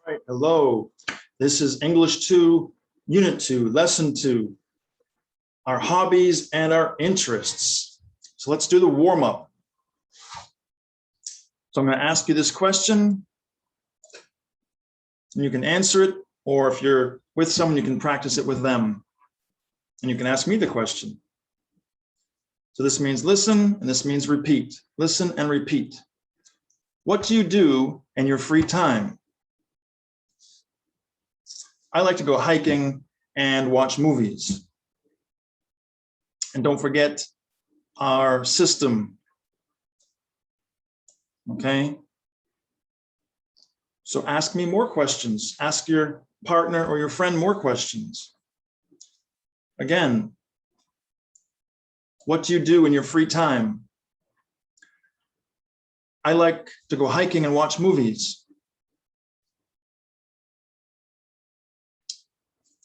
Right, hello. This is English 2, Unit 2, Lesson 2, our hobbies and our interests. So let's do the warm-up. So I'm going to ask you this question, and you can answer it, or if you're with someone, you can practice it with them. And you can ask me the question. So this means listen, and this means repeat. Listen and repeat. What do you do in your free time? I like to go hiking and watch movies. And don't forget our system. Okay? So ask me more questions. Ask your partner or your friend more questions. Again, what do you do in your free time? I like to go hiking and watch movies.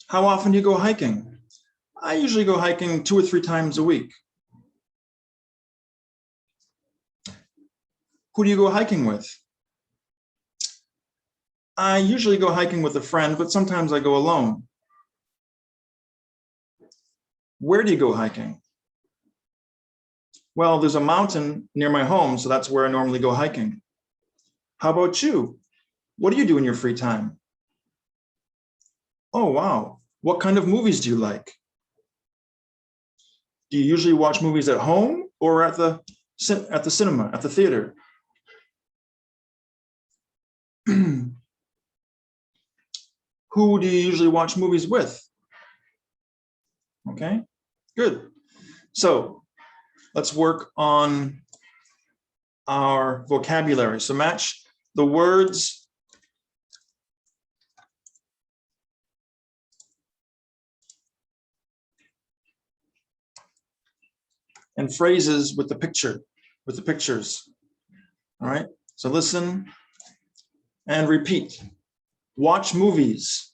How often do you go hiking? I usually go hiking 2 or 3 times a week. Who do you go hiking with? I usually go hiking with a friend, but sometimes I go alone. Where do you go hiking? Well, there's a mountain near my home, so that's where I normally go hiking. How about you? What do you do in your free time? Oh, wow. What kind of movies do you like? Do you usually watch movies at home or at the cinema, at the theater? Who do you usually watch movies with? Okay, good. So let's work on our vocabulary. So match the words and phrases with the pictures. All right, so listen and repeat. Watch movies.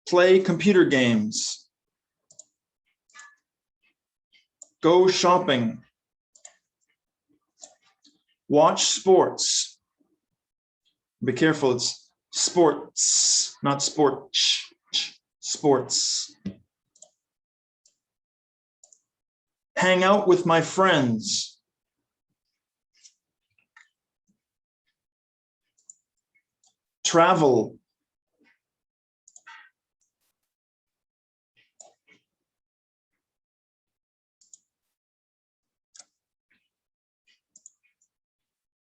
Play computer games. Go shopping. Watch sports. Be careful, it's sports, not sport. Sports. Hang out with my friends. Travel.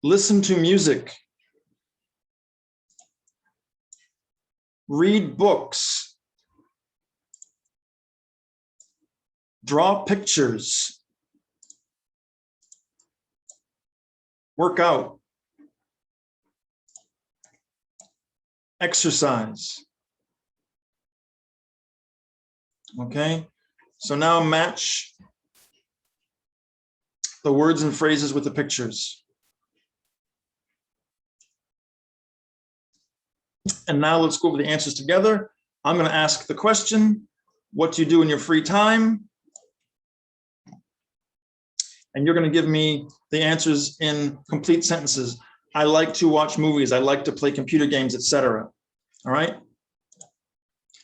Listen to music. Read books. Draw pictures. Work out. Exercise. Okay, so now match the words and phrases with the pictures. And now let's go over the answers together. I'm going to ask the question, what do you do in your free time? And you're going to give me the answers in complete sentences. I like to watch movies. I like to play computer games, etc. All right.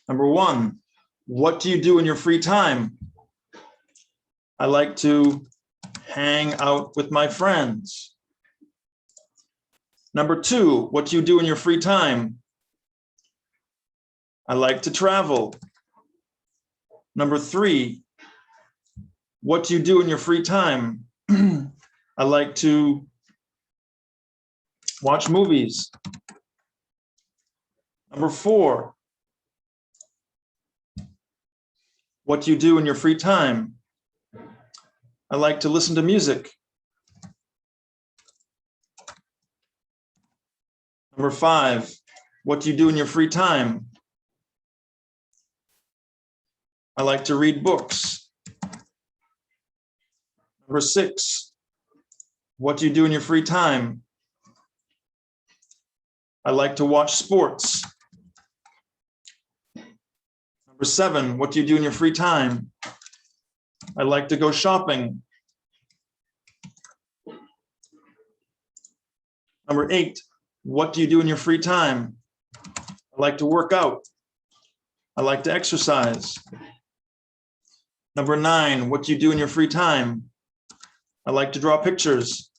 Number 1, what do you do in your free time? I like to hang out with my friends. Number 2, what do you do in your free time? I like to travel. Number 3, what do you do in your free time? I like to watch movies. Number 4, what do you do in your free time? I like to listen to music. Number 5, what do you do in your free time? I like to read books. Number 6, what do you do in your free time? I like to watch sports. Number 7, what do you do in your free time? I like to go shopping. Number 8, What do you do in your free time? I like to work out. I like to exercise. Number 9, what do you do in your free time? I like to draw pictures.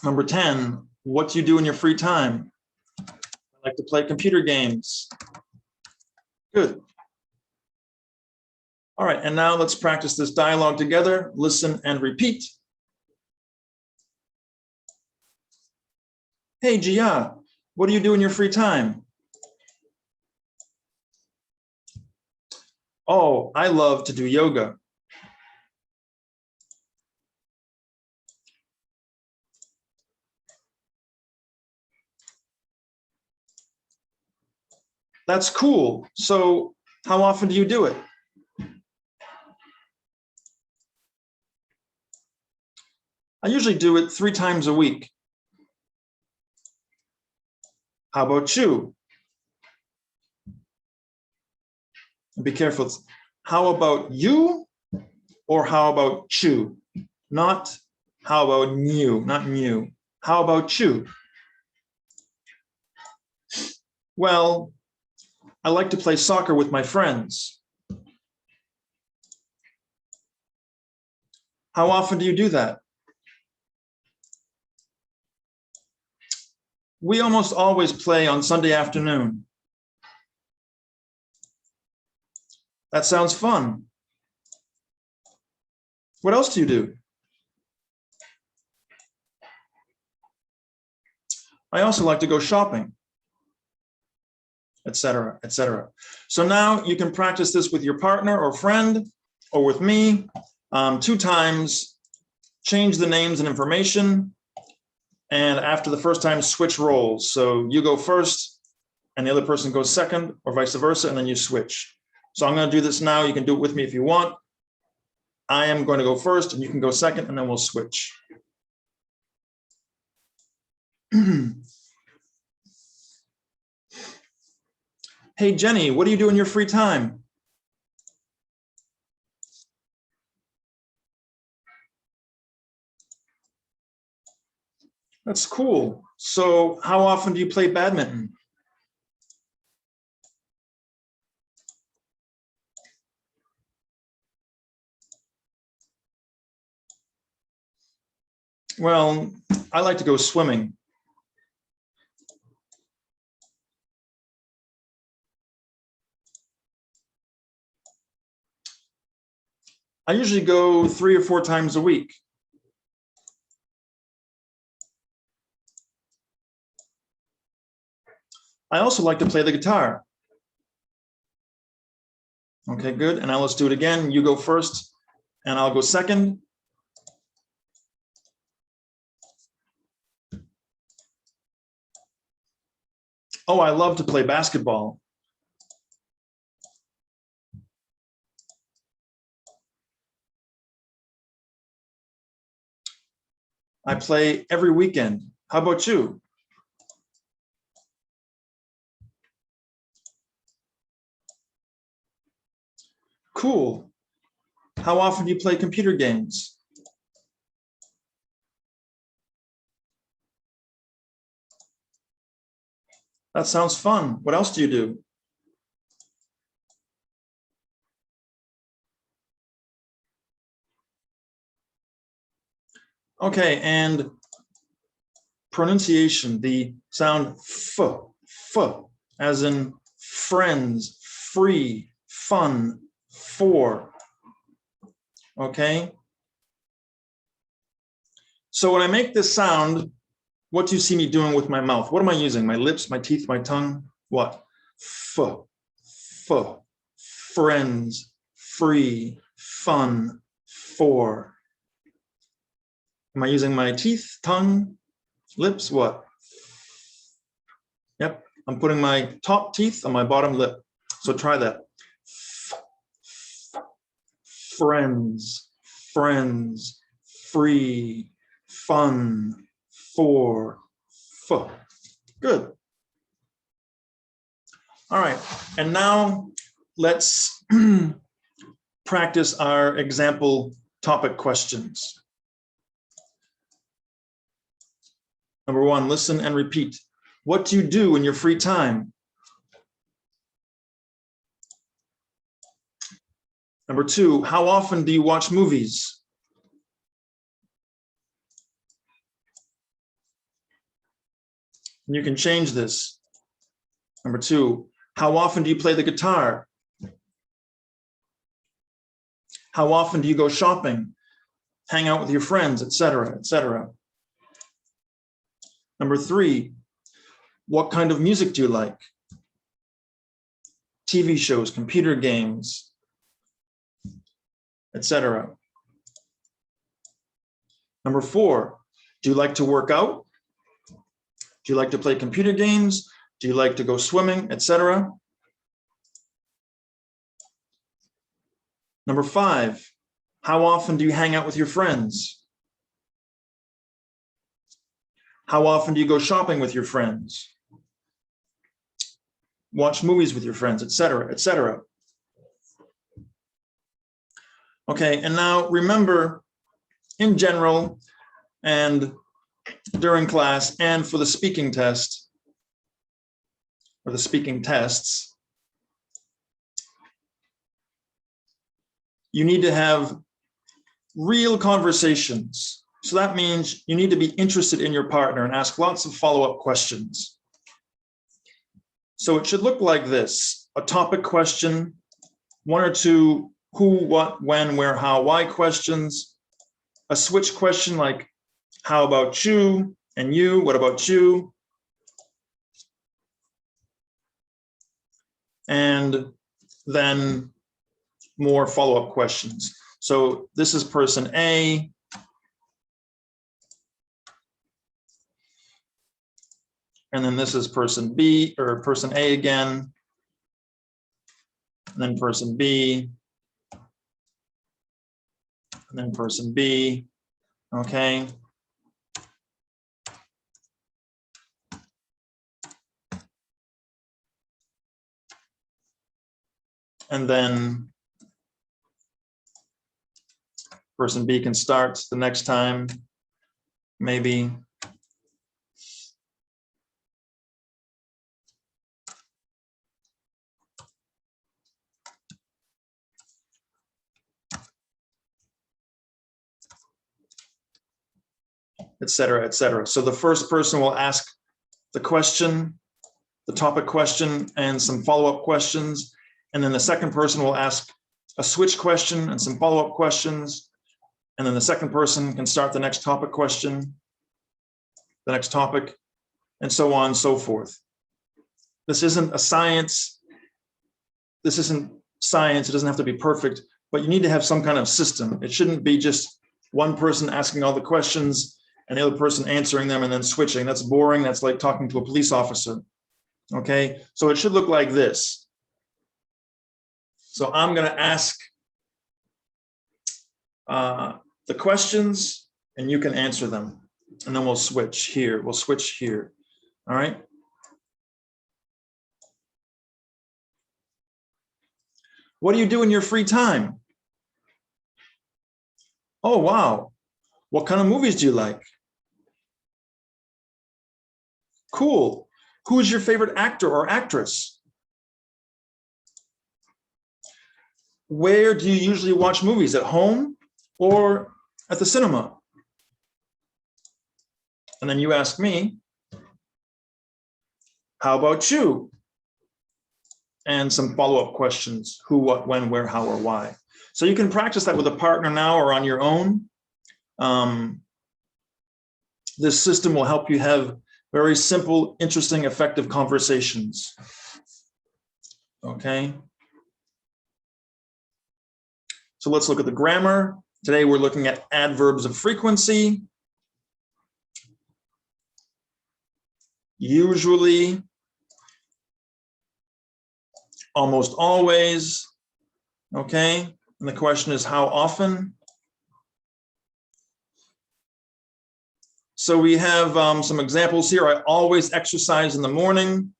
Number 10, what do you do in your free time? I like to play computer games. Good. All right, and now let's practice this dialogue together. Listen and repeat. Hey, Gia, what do you do in your free time? Oh, I love to do yoga. That's cool. So how often do you do it? I usually do it 3 times a week. How about you? Be careful. How about you or how about you? Not how about you, not you. How about you? Well, I like to play soccer with my friends. How often do you do that? We almost always play on Sunday afternoon. That sounds fun. What else do you do? I also like to go shopping, etc., etc. So now you can practice this with your partner or friend or with me 2 times, change the names and information, and after the first time, switch roles. So you go first and the other person goes second or vice versa, and then you switch. So I'm going to do this now. You can do it with me if you want. I am going to go first and you can go second, and then we'll switch. Hey, Jenny, what do you do in your free time? That's cool. So how often do you play badminton? Well, I like to go swimming. I usually go 3 or 4 times a week. I also like to play the guitar. Okay, good. And now let's do it again. You go first and I'll go second. Oh, I love to play basketball. I play every weekend. How about you? Cool. How often do you play computer games? That sounds fun. What else do you do? Okay, and pronunciation, the sound f, as in friends, free, fun, for. Okay? So when I make this sound, what do you see me doing with my mouth? What am I using? My lips, my teeth, my tongue? What? F, friends, free, fun, for. Am I using my teeth, tongue, lips? What? Yep, I'm putting my top teeth on my bottom lip. So try that. Friends, friends, free, fun, for, f. Good. All right, and now let's practice our example topic questions. Number one, listen and repeat. What do you do in your free time? Number two, how often do you watch movies? And you can change this. Number two, how often do you play the guitar? How often do you go shopping, hang out with your friends, etc., etc.? Number three, what kind of music do you like? TV shows, computer games, etc. Number four, do you like to work out? Do you like to play computer games? Do you like to go swimming, etc.? Number five, how often do you hang out with your friends? How often do you go shopping with your friends? Watch movies with your friends, etc., etc. Okay, and now remember, in general and during class and for the speaking test, or the speaking tests, you need to have real conversations. So that means you need to be interested in your partner and ask lots of follow-up questions. So it should look like this: a topic question, one or two who, what, when, where, how, why questions, a switch question like how about you, and you, what about you? And then more follow-up questions. So this is person A. And then this is person B, or person A again. And then person B. And then person B. Okay. And then person B can start the next time, maybe. Etc., etc. So the first person will ask the question, the topic question, and some follow-up questions. And then the second person will ask a switch question and some follow-up questions. And then the second person can start the next topic question, the next topic, and so on and so forth. This isn't a science. This isn't science. It doesn't have to be perfect, but you need to have some kind of system. It shouldn't be just one person asking all the questions and the other person answering them and then switching. That's boring. That's like talking to a police officer. Okay, so it should look like this. So I'm going to ask the questions and you can answer them. And then we'll switch here. We'll switch here. All right. What do you do in your free time? Oh, wow. What kind of movies do you like? Cool. Who is your favorite actor or actress? Where do you usually watch movies? At home or at the cinema? And then you ask me, how about you? And some follow-up questions: who, what, when, where, how, or why. So you can practice that with a partner now or on your own. This system will help you have very simple, interesting, effective conversations. Okay. So let's look at the grammar. Today we're looking at adverbs of frequency. Usually, almost always, okay? And the question is how often? So we have some examples here. I always exercise in the morning.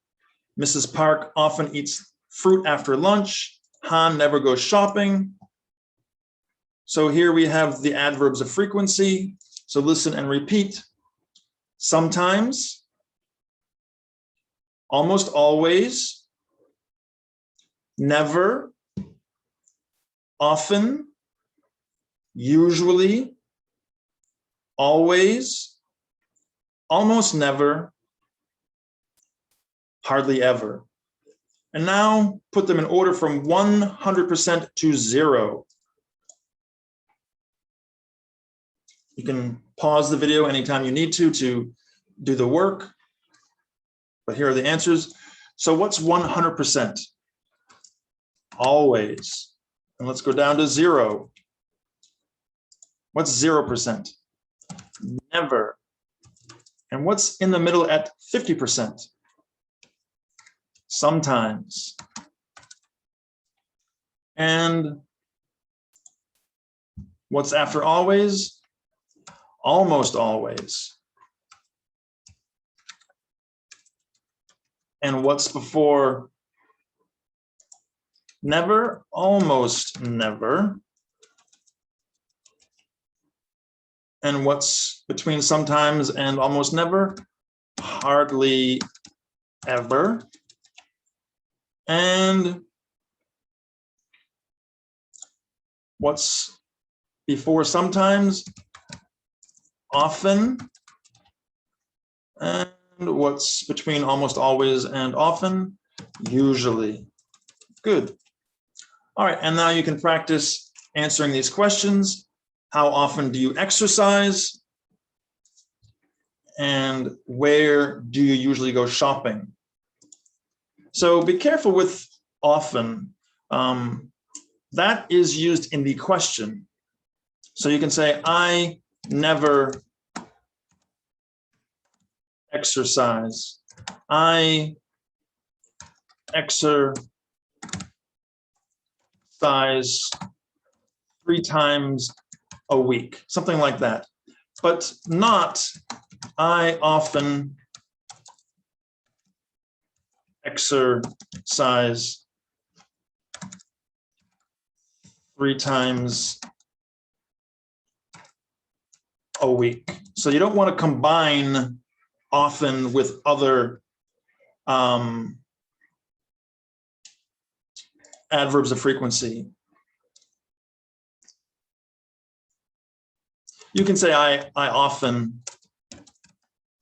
Mrs. Park often eats fruit after lunch. Han never goes shopping. So here we have the adverbs of frequency. So listen and repeat. sometimes, almost always, never, often, usually, always, almost never, hardly ever. And now put them in order from 100% to 0. You can pause the video anytime you need to do the work. But here are the answers. So what's 100%? Always. And let's go down to 0. What's 0%? Never. And what's in the middle at 50%? Sometimes. And what's after always? Almost always. And what's before never? Almost never. And what's between sometimes and almost never? Hardly ever. And what's before sometimes? Often. And what's between almost always and often? Usually. Good. All right, and now you can practice answering these questions. How often do you exercise? And where do you usually go shopping? So be careful with often. That is used in the question. So you can say, I never exercise. I exercise 3 times a week, something like that. But not, I often exercise 3 times a week. So you don't want to combine often with other adverbs of frequency. You can say, I often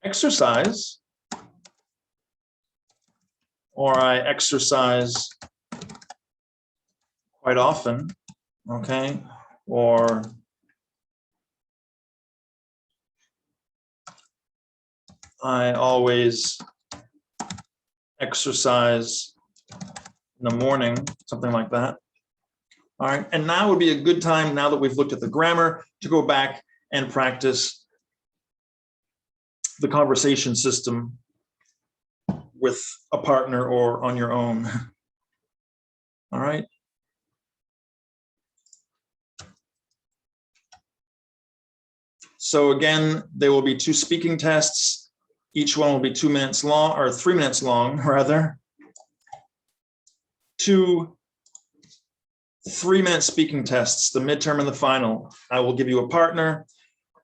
exercise, or I exercise quite often, okay? Or I always exercise in the morning, something like that. All right, and now would be a good time, now that we've looked at the grammar, to go back and practice the conversation system with a partner or on your own. All right. So again, there will be 2 speaking tests. Each one will be 2 minutes long, or 3 minutes long, rather. 2 3-minute speaking tests, the midterm and the final. I will give you a partner,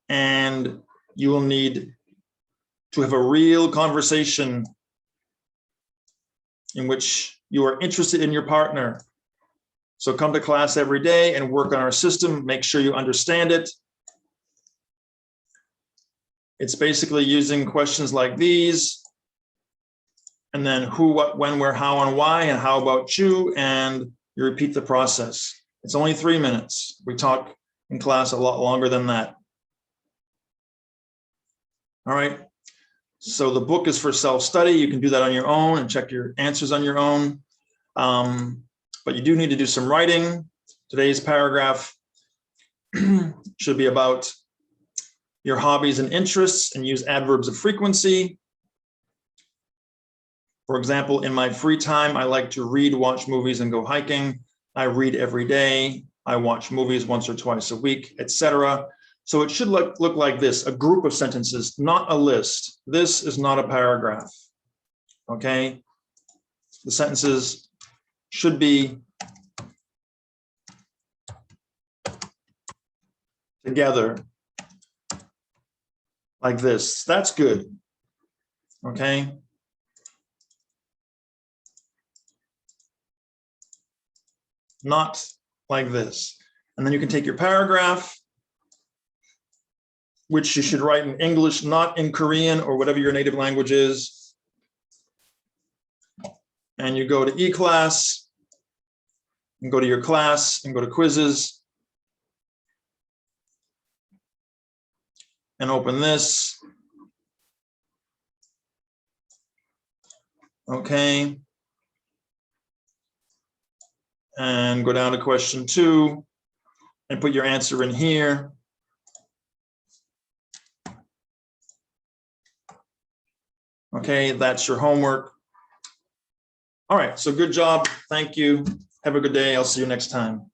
and you will need to have a real conversation in which you are interested in your partner. So come to class every day and work on our system. Make sure you understand it. It's basically using questions like these, and then who, what, when, where, how, and why, and how about you, and you repeat the process. It's only 3 minutes. We talk in class a lot longer than that. All right. So the book is for self-study. You can do that on your own and check your answers on your own. But you do need to do some writing. Today's paragraph should be about your hobbies and interests, and use adverbs of frequency. For example, in my free time, I like to read, watch movies, and go hiking. I read every day. I watch movies once or twice a week, etc. So it should look like this, a group of sentences, not a list. This is not a paragraph, okay? The sentences should be together. like this. That's good. Okay. Not like this. And then you can take your paragraph, which you should write in English, not in Korean or whatever your native language is. And you go to eClass, and go to your class, and go to quizzes, and open this. Okay. And go down to question 2 and put your answer in here. Okay, that's your homework. All right, so good job. Thank you. Have a good day. I'll see you next time.